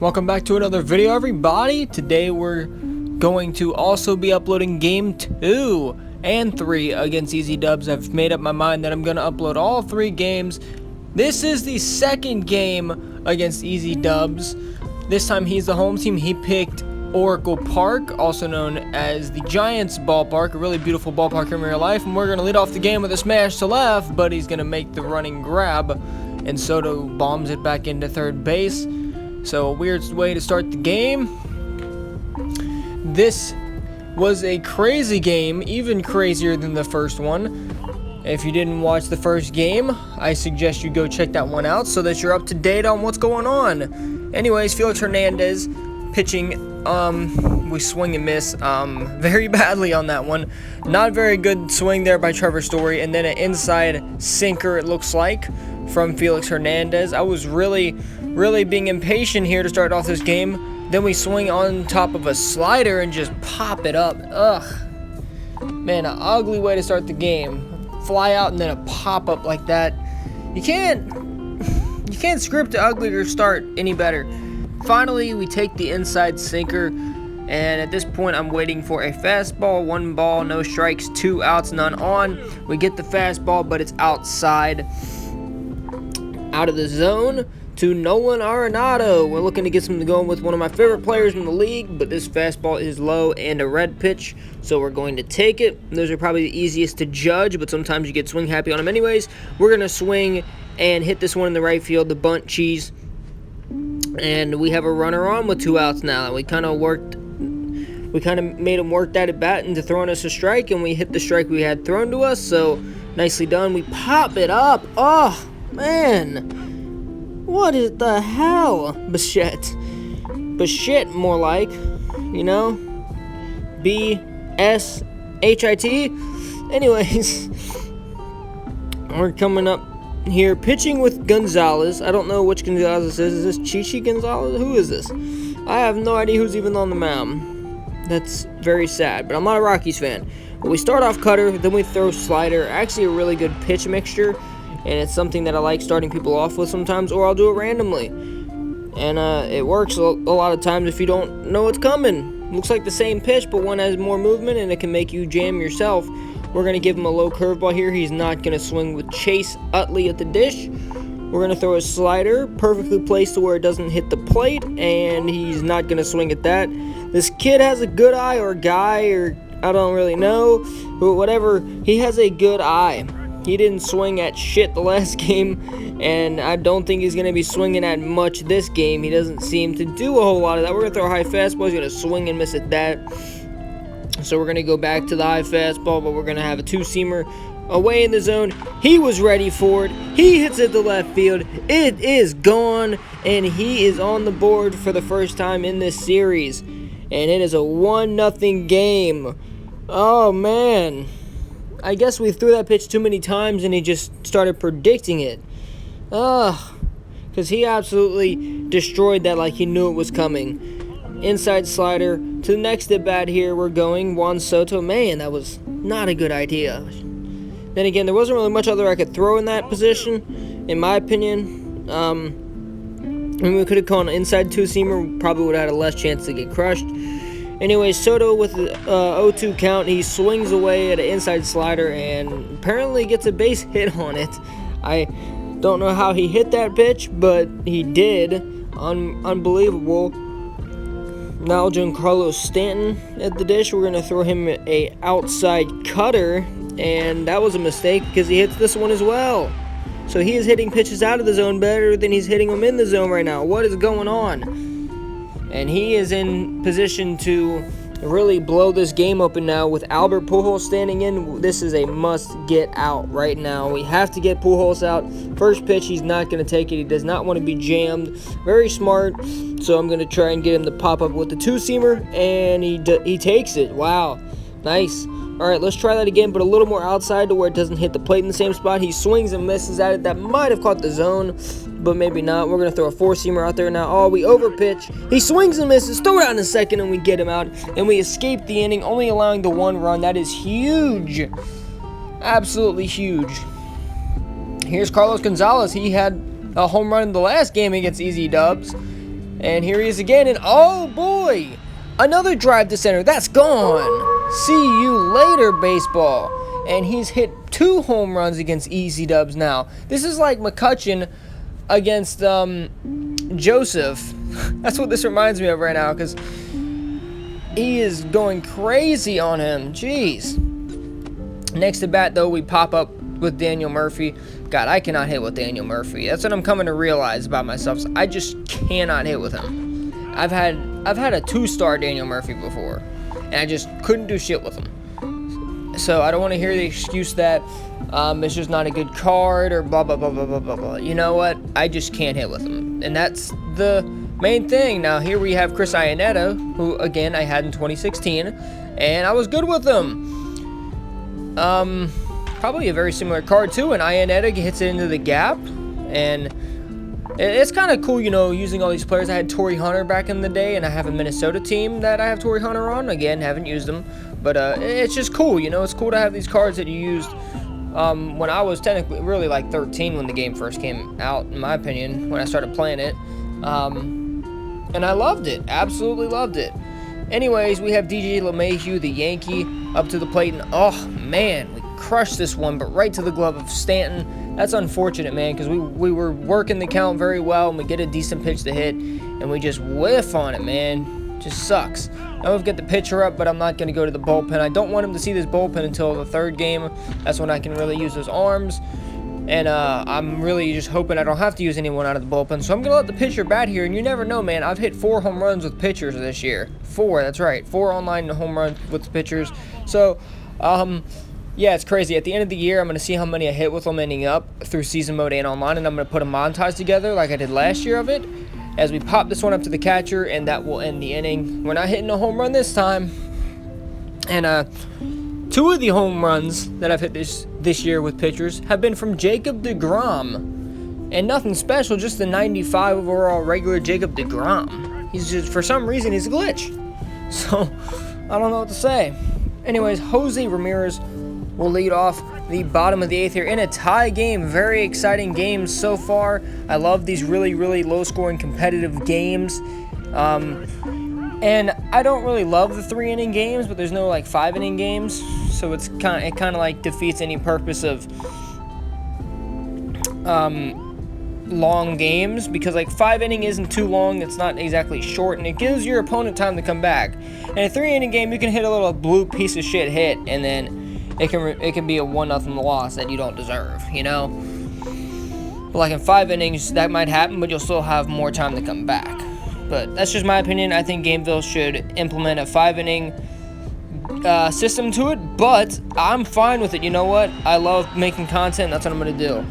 Welcome back to another video, everybody. Today we're going to also be uploading game 2 and 3 against Easy Dubs. I've made up my mind that I'm going to upload all 3 games. This is the second game against Easy Dubs. This time he's the home team. He picked Oracle Park, also known as the Giants ballpark, a really beautiful ballpark in real life. And we're going to lead off the game with a smash to left, but he's going to make the running grab, and Soto bombs it back into third base. So a weird way to start the game. This was a crazy game, even crazier than the first one. If you didn't watch the first game, I suggest you go check that one out so that you're up to date on what's going on. Anyways, Felix Hernandez pitching. We swing and miss very badly on that one. Not very good swing there by Trevor Story, and then an inside sinker, it looks like, from Felix Hernandez. I was really being impatient here to start off this game. Then we swing on top of a slider and just pop it up. Ugh. Man, an ugly way to start the game. Fly out and then a pop up like that. You can't script an uglier start any better. Finally, we take the inside sinker, and at this point I'm waiting for a fastball. 1 ball, no strikes, 2 outs, none on. We get the fastball, but it's outside, out of the zone, to Nolan Arenado. We're looking to get something going with one of my favorite players in the league, but this fastball is low and a red pitch, so we're going to take it. Those are probably the easiest to judge, but sometimes you get swing happy on them anyways. We're going to swing and hit this one in the right field, the bunt cheese. And we have a runner on with 2 outs now. We kind of made him work that at bat into throwing us a strike, and we hit the strike we had thrown to us, so nicely done. We pop it up. Oh, man. What is the hell? Bichette, more like, you know? B-S-H-I-T. Anyways, we're coming up here, pitching with Gonzalez. I don't know which Gonzalez this is. Is this Chichi Gonzalez? Who is this? I have no idea who's even on the mound. That's very sad, but I'm not a Rockies fan. But we start off cutter, then we throw slider. Actually, a really good pitch mixture, and it's something that I like starting people off with sometimes, or I'll do it randomly. And it works a lot of times if you don't know what's coming. Looks like the same pitch, but one has more movement, and it can make you jam yourself. We're going to give him a low curveball here. He's not going to swing with Chase Utley at the dish. We're going to throw a slider, perfectly placed to where it doesn't hit the plate, and he's not going to swing at that. This kid has a good eye, or guy, or I don't really know, but whatever. He has a good eye. He didn't swing at shit the last game, and I don't think he's going to be swinging at much this game. He doesn't seem to do a whole lot of that. We're going to throw a high fastball. He's going to swing and miss at that. So we're going to go back to the high fastball, but we're going to have a 2-seamer away in the zone. He was ready for it. He hits it to left field. It is gone, and he is on the board for the first time in this series. And it is a 1-0 game. Oh, man. I guess we threw that pitch too many times, and he just started predicting it. Ugh. Because he absolutely destroyed that like he knew it was coming. Inside slider. To the next at bat here, we're going Juan Soto. Man, that was not a good idea. Then again, there wasn't really much other I could throw in that position, in my opinion. We could have called an inside 2-seamer. Probably would have had a less chance to get crushed. Anyway, Soto with the 0-2 count. He swings away at an inside slider and apparently gets a base hit on it. I don't know how he hit that pitch, but he did. Unbelievable. Now Giancarlo Stanton at the dish. We're going to throw him a outside cutter, and that was a mistake because he hits this one as well. So he is hitting pitches out of the zone better than he's hitting them in the zone right now. What is going on? And he is in position to really blow this game open now with Albert Pujols standing in. This is a must get out right now. We have to get Pujols out. First pitch, he's not going to take it. He does not want to be jammed. Very smart. So I'm going to try and get him to pop up with the 2-seamer, and he takes it. Wow. Nice. All right, let's try that again, but a little more outside to where it doesn't hit the plate in the same spot. He swings and misses at it. That might have caught the zone, but maybe not. We're going to throw a 4-seamer out there now. Oh, we overpitch. He swings and misses. Throw it out in a second, and we get him out. And we escape the inning, only allowing the 1 run. That is huge. Absolutely huge. Here's Carlos Gonzalez. He had a home run in the last game against Easy Dubs. And here he is again, and oh boy, another drive to center. That's gone. See you later, baseball. And he's hit 2 home runs against Easy Dubs now. This is like McCutcheon against Joseph. That's what this reminds me of right now, because he is going crazy on him. Jeez. Next at bat, though, we pop up with Daniel Murphy. God, I cannot hit with Daniel Murphy. That's what I'm coming to realize about myself. So I just cannot hit with him. I've had a 2-star Daniel Murphy before, and I just couldn't do shit with him. So I don't want to hear the excuse that it's just not a good card or blah blah blah blah blah blah blah. You know what? I just can't hit with him, and that's the main thing. Now here we have Chris Iannetta, who again I had in 2016, and I was good with him. Probably a very similar card too, and Iannetta hits it into the gap, and it's kind of cool, you know, using all these players. I had Torrey Hunter back in the day, and I have a Minnesota team that I have Torrey Hunter on. Again, haven't used them, but it's just cool, you know. It's cool to have these cards that you used when I was technically really like 13 when the game first came out, in my opinion, when I started playing it. And I loved it, absolutely loved it. Anyways, we have DJ LeMahieu, the Yankee, up to the plate, and oh man, we crushed this one, but right to the glove of Stanton. That's unfortunate, man, because we were working the count very well, and we get a decent pitch to hit, and we just whiff on it, man. Just sucks. Now we've got the pitcher up, but I'm not going to go to the bullpen. I don't want him to see this bullpen until the 3rd game. That's when I can really use those arms. And I'm really just hoping I don't have to use anyone out of the bullpen. So I'm going to let the pitcher bat here, and you never know, man. I've hit 4 home runs with pitchers this year. 4, that's right. 4 online home runs with the pitchers. So, yeah, it's crazy. At the end of the year, I'm going to see how many I hit with them ending up through season mode and online, and I'm going to put a montage together like I did last year of it as we pop this one up to the catcher, and that will end the inning. We're not hitting a home run this time. And 2 of the home runs that I've hit this year with pitchers have been from Jacob deGrom. And nothing special, just the 95 overall regular Jacob deGrom. He's just, for some reason, he's a glitch. So, I don't know what to say. Anyways, Jose Ramirez will lead off the bottom of the 8th here in a tie game. Very exciting games so far. I love these really, really low-scoring competitive games. And I don't really love the 3-inning games, but there's no like 5-inning games, so it kind of like defeats any purpose of long games, because like 5-inning isn't too long. It's not exactly short, and it gives your opponent time to come back. In a 3-inning game, you can hit a little blue piece of shit hit, and then it can be a 1-0 loss that you don't deserve, you know? But like in 5 innings, that might happen, but you'll still have more time to come back. But that's just my opinion. I think Gameville should implement a 5-inning system to it, but I'm fine with it. You know what? I love making content. That's what I'm going to do.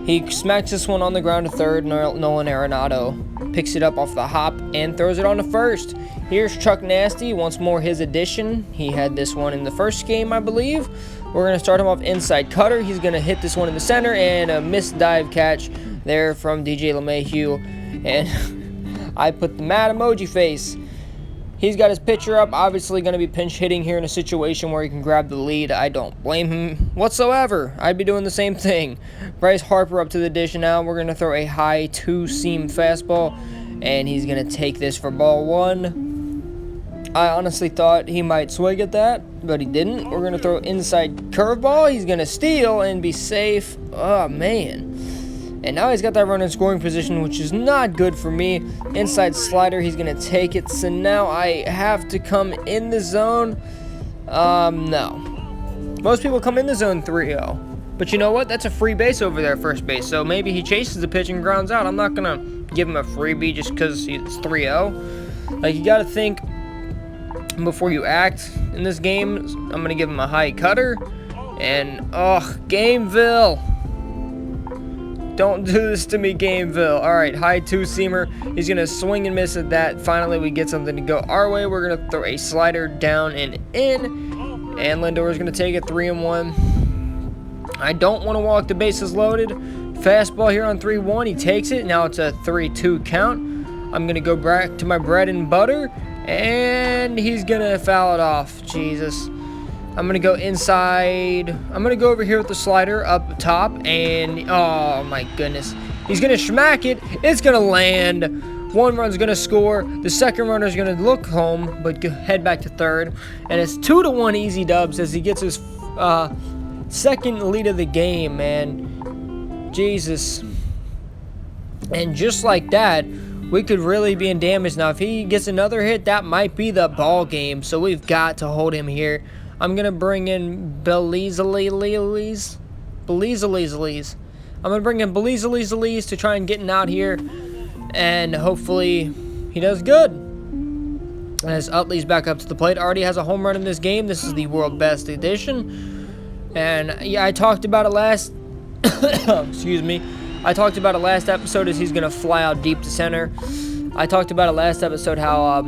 He smacks this one on the ground to 3rd. Nolan Arenado picks it up off the hop and throws it on to 1st. Here's Chuck Nasty, once more his addition. He had this one in the first game, I believe. We're going to start him off inside cutter. He's going to hit this one in the center, and a missed dive catch there from DJ LeMahieu. And I put the mad emoji face. He's got his pitcher up, obviously going to be pinch hitting here in a situation where he can grab the lead. I don't blame him whatsoever. I'd be doing the same thing. Bryce Harper up to the dish now. We're going to throw a high 2-seam fastball, and he's going to take this for ball 1. I honestly thought he might swing at that, but he didn't. We're going to throw inside curveball. He's going to steal and be safe. Oh, man. And now he's got that runner in scoring position, which is not good for me. Inside slider, he's going to take it. So now I have to come in the zone. No. Most people come in the zone 3-0. But you know what? That's a free base over there at first base. So maybe he chases the pitch and grounds out. I'm not going to give him a freebie just because it's 3-0. Like, you got to think before you act in this game. I'm going to give him a high cutter. And, oh, Gameville. Don't do this to me, Gameville. All right, high 2-seamer. He's going to swing and miss at that. Finally, we get something to go our way. We're going to throw a slider down and in. And Lindor is going to take it 3-1. I don't want to walk the bases loaded. Fastball here on 3-1. He takes it. Now it's a 3-2 count. I'm going to go back to my bread and butter. And he's going to foul it off. Jesus. I'm going to go inside. I'm going to go over here with the slider up top. And, oh, my goodness. He's going to smack it. It's going to land. One run's going to score. The second runner's going to look home, but head back to third. And it's 2-1 Easy Dubs as he gets his second lead of the game, man. Jesus. And just like that, we could really be in damage. Now, if he gets another hit, that might be the ball game. So we've got to hold him here. I'm going to bring in Belize. I'm going to bring in Belize to try and get him out here. And hopefully he does good. As Utley's back up to the plate. Already has a home run in this game. This is the World Best Edition. And yeah, I talked about it last... excuse me. I talked about it last episode as he's going to fly out deep to center. I talked about it last episode how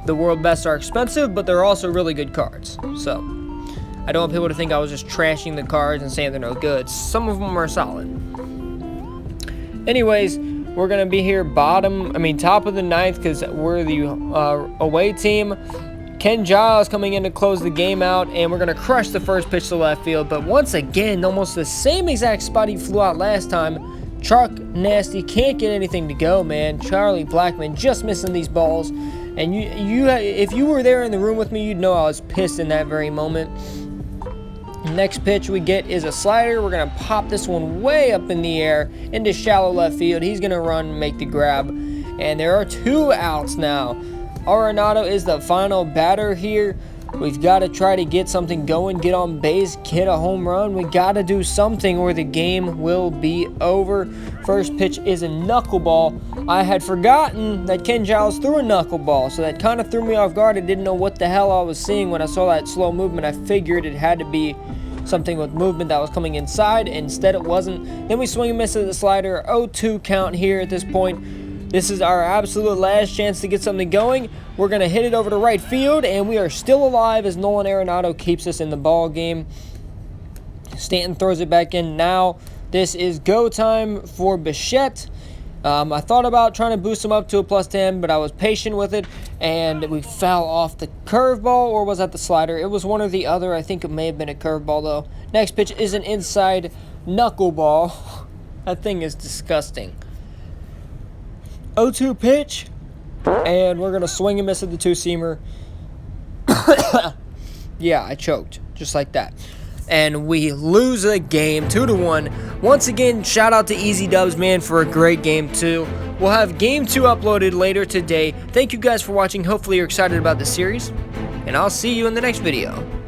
the World Bests are expensive, but they're also really good cards. So, I don't want people to think I was just trashing the cards and saying they're no good. Some of them are solid. Anyways, we're going to be here top of the ninth because we're the away team. Ken Giles coming in to close the game out, and we're going to crush the first pitch to left field. But once again, almost the same exact spot he flew out last time. Chuck Nasty can't get anything to go, man. Charlie Blackmon just missing these balls. And if you were there in the room with me, you'd know I was pissed in that very moment. Next pitch we get is a slider. We're going to pop this one way up in the air into shallow left field. He's going to run and make the grab. And there are 2 outs now. Arenado is the final batter here. We've got to try to get something going, get on base, get a home run. We got to do something or the game will be over. First pitch is a knuckleball. I had forgotten that Ken Giles threw a knuckleball, so that kind of threw me off guard. I didn't know what the hell I was seeing when I saw that slow movement. I figured it had to be something with movement that was coming inside. Instead, it wasn't. Then we swing and miss at the slider. 0-2 count here at this point. This is our absolute last chance to get something going. We're going to hit it over to right field, and we are still alive as Nolan Arenado keeps us in the ball game. Stanton throws it back in now. This is go time for Bichette. I thought about trying to boost him up to a +10, but I was patient with it, and we fell off the curveball, or was that the slider? It was one or the other. I think it may have been a curveball, though. Next pitch is an inside knuckleball. That thing is disgusting. 0-2 pitch, and we're going to swing and miss at the 2-seamer. Yeah, I choked, just like that. And we lose the game, 2-1. Once again, shout out to Easy Dubs, man, for a great game, too. We'll have Game 2 uploaded later today. Thank you guys for watching. Hopefully you're excited about the series, and I'll see you in the next video.